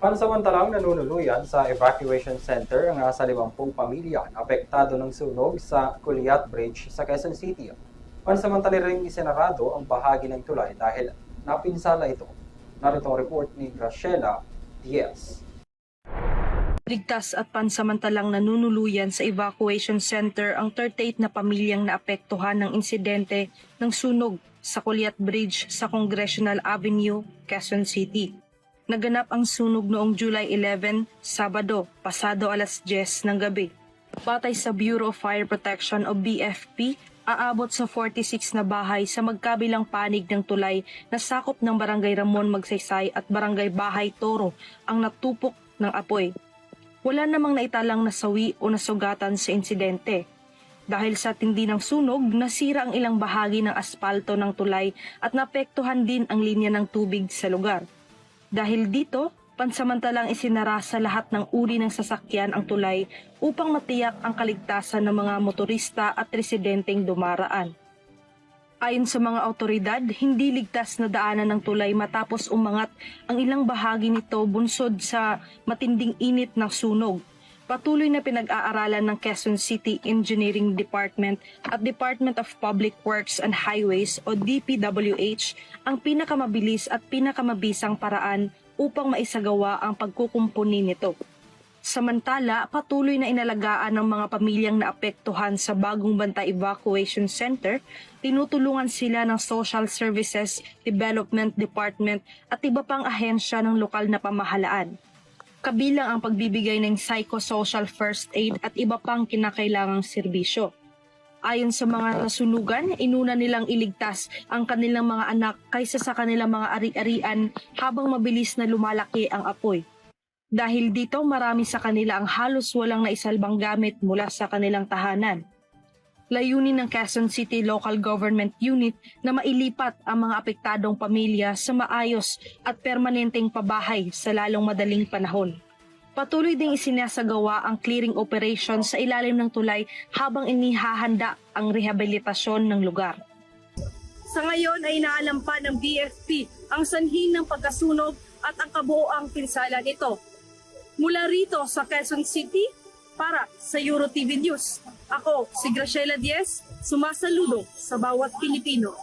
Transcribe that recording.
Pansamantalang nanunuluyan sa evacuation center ang nasa 50 pamilya na apektado ng sunog sa Culiat Bridge sa Quezon City. Pansamantala rin isinarado ang bahagi ng tulay dahil napinsala ito. Narito ang report ni Graciela Diaz. Ligtas at pansamantalang nanunuluyan sa evacuation center ang 38 na pamilyang naapektuhan ng insidente ng sunog sa Culiat Bridge sa Congressional Avenue, Quezon City. Naganap ang sunog noong July 11, Sabado, pasado alas 10 ng gabi. Batay sa Bureau of Fire Protection o BFP, aabot sa 46 na bahay sa magkabilang panig ng tulay na sakop ng Barangay Ramon Magsaysay at Barangay Bahay Toro ang natupok ng apoy. Wala namang naitalang nasawi o nasugatan sa insidente. Dahil sa tindi ng sunog, nasira ang ilang bahagi ng aspalto ng tulay at naapektuhan din ang linya ng tubig sa lugar. Dahil dito, pansamantalang isinara sa lahat ng uri ng sasakyan ang tulay upang matiyak ang kaligtasan ng mga motorista at residenteng dumaraan. Ayon sa mga awtoridad, hindi ligtas na daanan ng tulay matapos umangat ang ilang bahagi nito bunsod sa matinding init ng sunog. Patuloy na pinag-aaralan ng Quezon City Engineering Department at Department of Public Works and Highways o DPWH ang pinakamabilis at pinakamabisang paraan upang maisagawa ang pagkukumpuni nito. Samantala, patuloy na inalagaan ng mga pamilyang naapektuhan sa Bagong Bantay Evacuation Center, tinutulungan sila ng Social Services Development Department at iba pang ahensya ng lokal na pamahalaan. Kabilang ang pagbibigay ng psychosocial first aid at iba pang kinakailangang serbisyo. Ayon sa mga nasunugan, inuna nilang iligtas ang kanilang mga anak kaysa sa kanilang mga ari-arian habang mabilis na lumalaki ang apoy. Dahil dito, marami sa kanila ang halos walang naisalbang gamit mula sa kanilang tahanan. Layunin ng Quezon City Local Government Unit na mailipat ang mga apektadong pamilya sa maayos at permanenteng pabahay sa lalong madaling panahon. Patuloy ding isinasagawa ang clearing operation sa ilalim ng tulay habang inihahanda ang rehabilitasyon ng lugar. Sa ngayon ay inaalam pa ng BFP ang sanhi ng pagkasunog at ang kabuoang pinsala nito. Mula rito sa Quezon City, para sa EuroTV News, ako si Graciela Diaz, sumasaludo sa bawat Pilipino.